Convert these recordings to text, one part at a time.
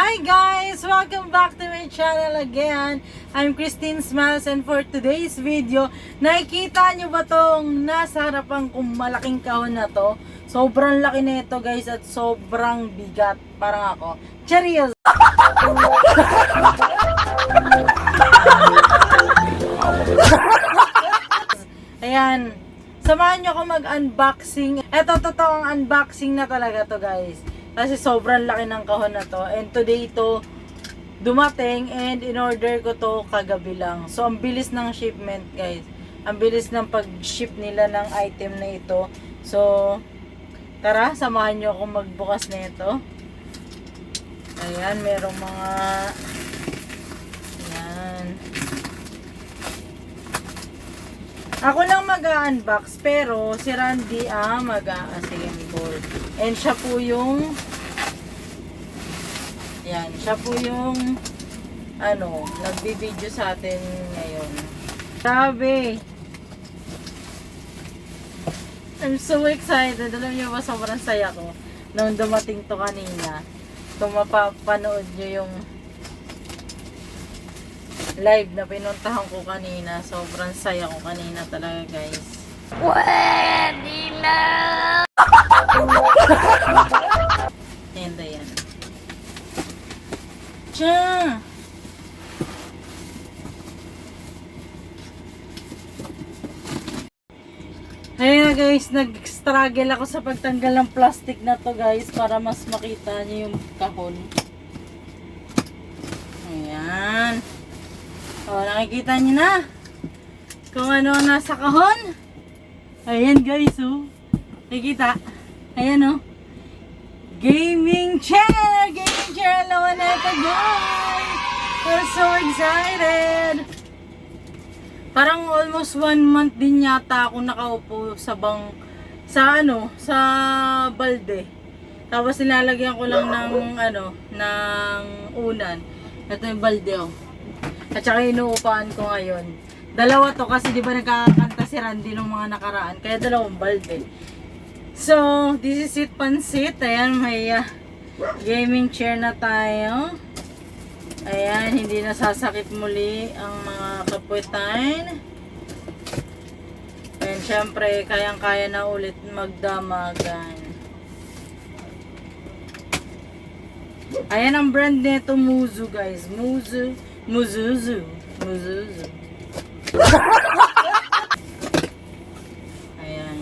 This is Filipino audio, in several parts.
Hi guys! Welcome back to my channel again. I'm Christine Smiles and for today's video, nakikita nyo ba tong nasa harapan kong malaking kahon na to? Sobrang laki na ito guys at sobrang bigat. Parang ako. Cheerios! Ayan. Samahan nyo ako mag-unboxing. Ito, totoong unboxing na talaga to guys. Kasi sobrang laki ng kahon na to. And today to dumating and in-order ko to kagabi lang. So, ang bilis ng shipment guys. Ang bilis ng pag-ship nila ng item na ito. So, tara, samahan nyo ako magbukas na ito. Ayan, merong mga... Ayan. Ako lang mag-unbox pero si Randy mag-assemble. And siya po yung yan, siya po yung nagbi-video sa atin ngayon. Grabe. I'm so excited. Alam niyo ba, sobrang saya ko nung dumating to kanina. Kung mapapanood niyo yung live na pinuntahan ko kanina, sobrang saya ko kanina talaga guys. Pwede na! And ayan. Tiyan! Ayan guys, nag-struggle ako sa pagtanggal ng plastic na to guys para mas makita niyo yung kahon. Ayan. O, nakikita niyo na kung ano nasa kahon. Ayan guys, oh. Nakikita? Ayan, oh. Gaming chair! Gaming chair! Lawan na ito, guys! We're so excited! Parang almost 1 month din yata ako nakaupo sa sa balde. Tapos nilalagyan ko lang ng unan. Ito yung balde, oh. At saka inuupahan ko ngayon. Dalawa to kasi di ba nagkakanta si Randy nung mga nakaraan. Kaya dalawang balde. So, this is it, pansit. Ayan, may gaming chair na tayo. Ayan, hindi nasasakit muli ang mga kapuetan. And syempre, kayang-kaya na ulit magdamagan. Ayan ang brand nito, Muzu guys. Muzu. Ayan.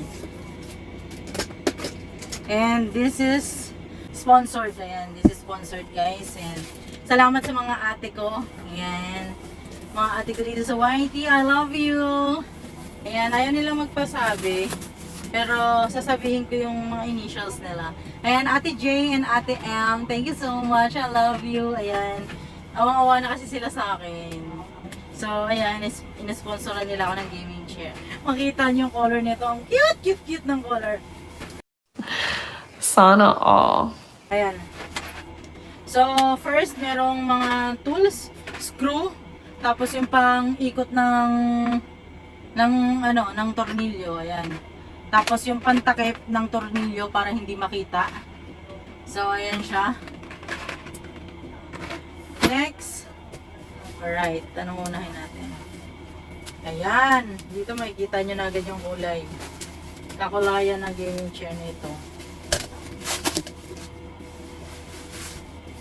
And this is sponsored. Ayan, this is sponsored guys. And salamat sa mga ate ko. Ayan. Mga ate ko dito sa YT. I love you. Ayan, ayaw nila magpasabi. Pero sasabihin ko yung mga initials nila. Ayan, Ate J and Ate M. Thank you so much. I love you. Ayan. Awang-awa na kasi sila sa akin. So, ayan, inesponsoran nila ako ng gaming chair. Makita niyo yung color nito. Ang cute ng color. Sana all. Ayan. So, first, merong mga tools, screw, tapos yung pang ikot ng tornilyo. Ayan. Tapos yung pantakip ng tornilyo para hindi makita. So, ayan siya. Next. Alright, tanong unahin natin. Ayan. Dito makikita nyo na agad yung kulay. Kakulayan ng gaming chair nito.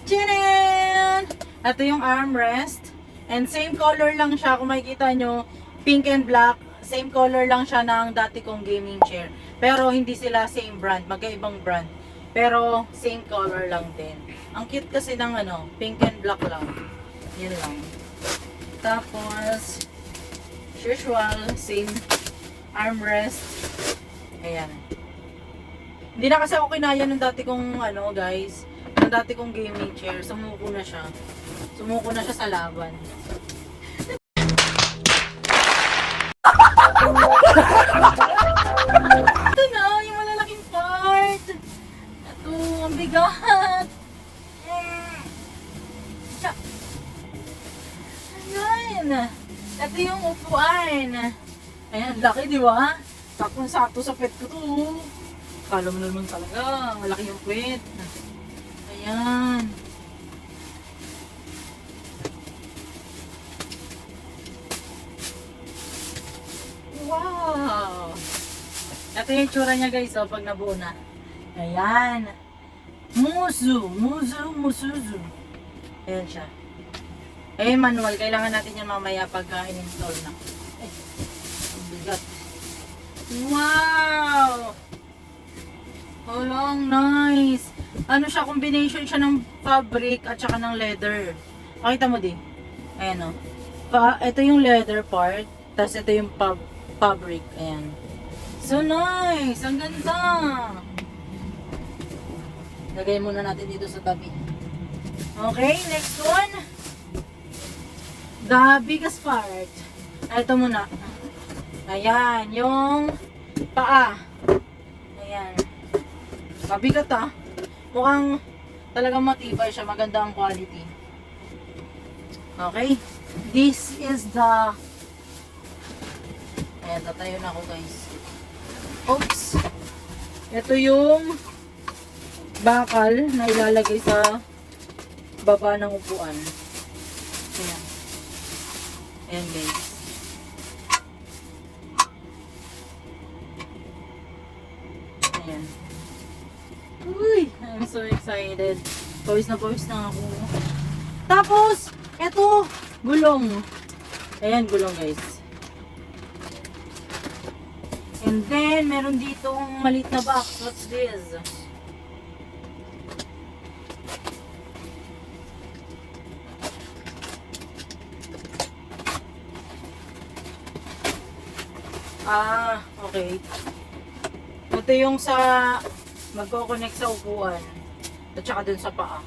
Tchanan! Ito yung armrest. And same color lang siya. Kung makikita nyo, pink and black. Same color lang siya ng dati kong gaming chair. Pero hindi sila same brand. Magkaibang brand. Pero same color lang din. Ang cute kasi ng pink and black lang. Yan lang. Tapos, usual, same armrest. Ayan. Hindi na kasi ako kinaya ng dati kong guys. Ng dati kong gaming chair. Sumuko na siya. Sumuko na siya sa laban. Ito na, yung malalaking part. Ito, ang bigat. Ayan. Ito yung upuan. Ayan, laki di ba? Sakto-sakto sa pet ko to. Kala mo naman talaga, malaki yung pet. Ayan. Ito yung tsura niya guys, oh, pag nabuo na. Ayan. Musuzu. Ayan siya. Eh, manual. Kailangan natin yan mamaya pagka in-install na. Ay, ang bigat. Wow! Long, nice. Ano siya, combination siya ng fabric at saka ng leather. Pakita mo din. Ayan o. Ito yung leather part. Tapos ito yung fabric. Ayan. So nice! Ang ganda! Lagay muna natin dito sa tabi. Okay, next one. The biggest part. Ito muna. Ayan, yung paa. Ayan. Mabigat ah. Mukhang talagang matibay siya. Maganda ang quality. Okay. This is the... Ayan, tatayo na ako guys. Oops. Ito yung bakal na ilalagay sa baba ng upuan. Ayan. Ayan guys. Ayan. Uy, I'm so excited. Pawis na ako. Tapos, eto, gulong. Ayan, gulong guys. And then, meron ditong maliit na box. What's this? Ah, okay. Ito yung sa magko-connect sa upuan at saka dun sa paa.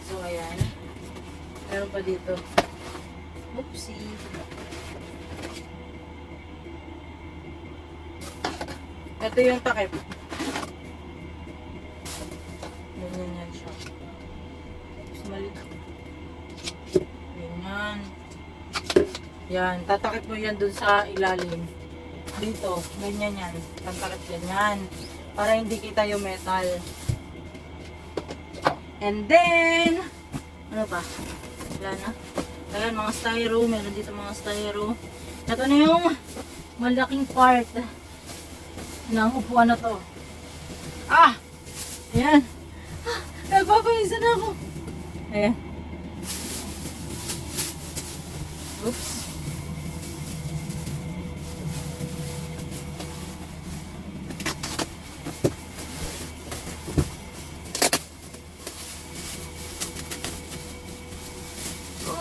So, ayan. Meron pa dito. Oopsie. Ito yung takip. Ganyan yan siya. Tapos mali. Ganyan. Yan, tatakip mo yan dun sa ilalim. Dito, ganyan yan. Tatakip ganyan. Para hindi kita yung metal. And then, ano pa? Wala na. Ayan, mga styro. Meron dito mga styro. Ito na yung malaking part ng upuan na to. Ah! Ayan. Ah, nagpapayisa na ako. Ayan. Oops.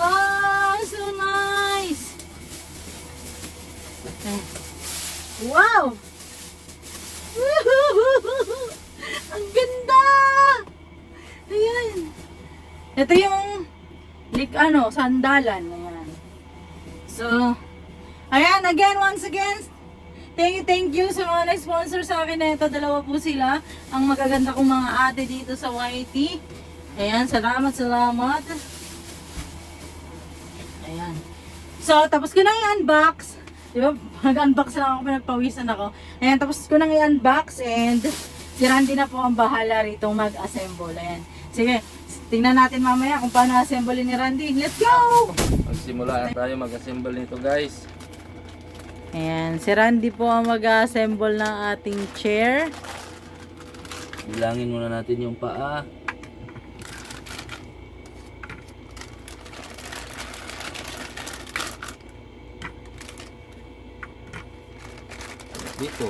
Wow! So nice! Wow! Ang ganda! Ayan. Ito yung sandalan. Ayan. So, ayan, again, once again, thank you sa mga nag-sponsor sa akin na ito. Dalawa po sila. Ang magaganda kong mga ate dito sa YT. Ayan, salamat. Ayan. So, tapos ko na i-unbox. Diba? Mag-unbox lang ako, pinagpawisan ako. Ayan, tapos ko nang i-unbox and si Randy na po ang bahala rito mag-assemble. Ayan. Sige, tingnan natin mamaya kung paano assemble ni Randy. Let's go! Magsimula na tayo mag-assemble nito guys. Ayan, si Randy po ang mag-assemble ng ating chair. Bilangin muna natin yung paa. Dito.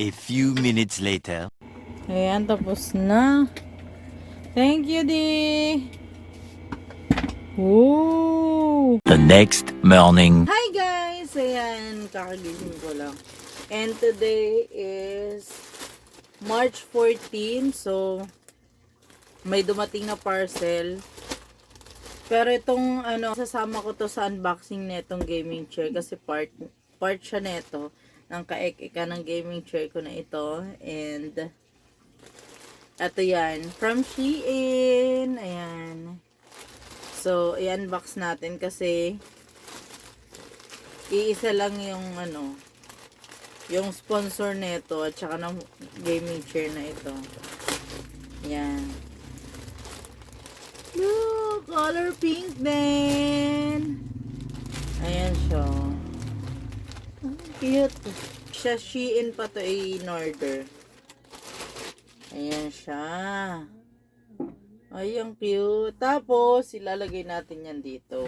A few minutes later. Ayan, tapos na. Thank you, Di. Woo! The next morning. Hi guys! Ayan, kakagising ko lang. And today is March 14. So, may dumating na parcel. Pero itong sasama ko to sa unboxing netong gaming chair kasi part siya neto ng kaek-eka ng gaming chair ko na ito. And ito yan, from Shein. Ayan. So, i-unbox natin kasi iisa lang yung yung sponsor nito at saka ng gaming chair na ito. Ayan. Look! Color pink din! Ayan siya. Cute. Siya Shein pa to in order. Ayan siya. Ay, ang cute. Tapos, ilalagay natin yan dito.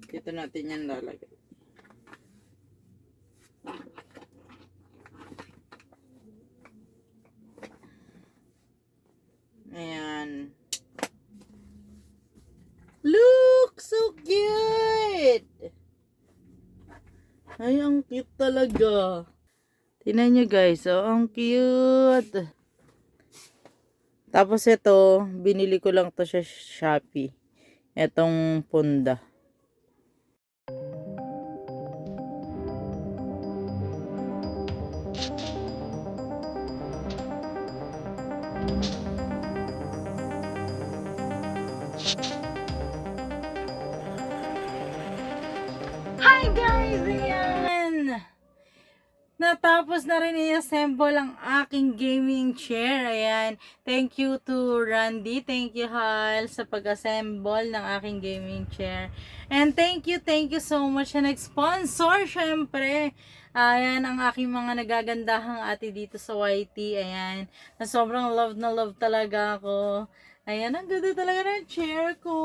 Dito natin yan lalagay. Ayan. Look! So cute! Ay, ang cute talaga. Tingnan nyo guys, oh, ang cute. Tapos ito, binili ko lang to sa Shopee. Itong punda. Hi guys! Ayan! Natapos na rin i-assemble ang aking gaming chair. Ayan. Thank you to Randy. Thank you, Hal, sa pag-assemble ng aking gaming chair. And thank you so much sa nag-sponsor, syempre. Ayan, ang aking mga nagagandahang ate dito sa YT. Ayan. Na sobrang love na love talaga ako. Ayan, ang ganda talaga ng chair ko.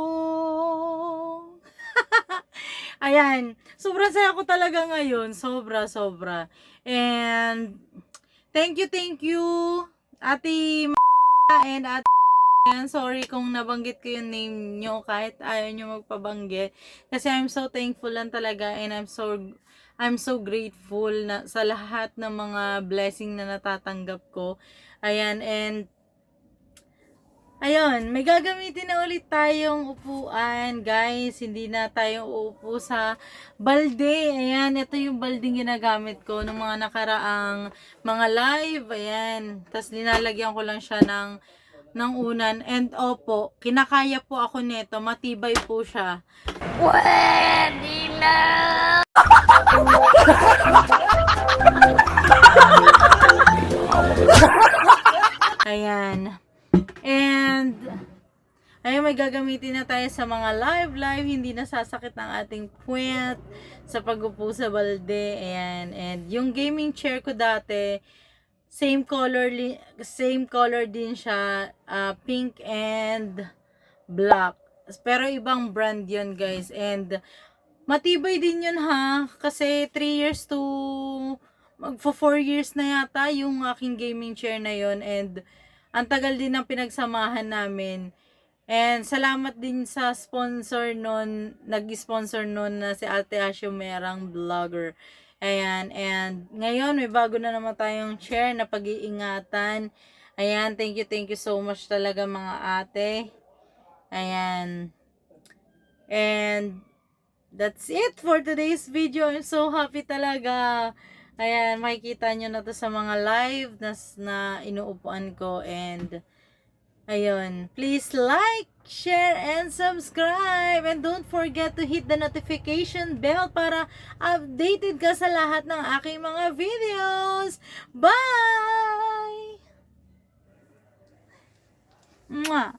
Ayan, sobrang saya ko talaga ngayon. Sobra. And, thank you, Ate and Ate. Ayan, sorry kung nabanggit ko yung name nyo kahit ayaw nyo magpabanggit. Kasi I'm so thankful lang talaga and I'm so grateful na, sa lahat ng mga blessing na natatanggap ko. Ayan, and ayun, may gagamitin na ulit tayong upuan, guys. Hindi na tayo uupo sa balde. Ayan, ito yung baldeng ginagamit ko ng mga nakaraang mga live. Ayan, tapos linalagyan ko lang siya ng unan. And opo, kinakaya po ako nito. Matibay po siya. Pwede na! Ayan. And, ayun, may gagamitin na tayo sa mga live, hindi nasasakit ang ating puwet sa pag-upo sa balde. Ayan. And, yung gaming chair ko dati, same color din siya, pink and black. Pero ibang brand yun, guys. And, matibay din yun ha, kasi 3 years to magfo 4 years na yata yung aking gaming chair na yun. And, ang tagal din ng pinagsamahan namin. And salamat din sa sponsor nun, nag-sponsor nun na si Ate Asyo Merang Vlogger. Ayan, and ngayon may bago na naman tayong chair na pag-iingatan. Ayan, thank you so much talaga mga ate. Ayan. And that's it for today's video. I'm so happy talaga. Ayan, makikita nyo na to sa mga live na inuupuan ko. And, ayun, please like, share, and subscribe. And don't forget to hit the notification bell para updated ka sa lahat ng aking mga videos. Bye! Mwah!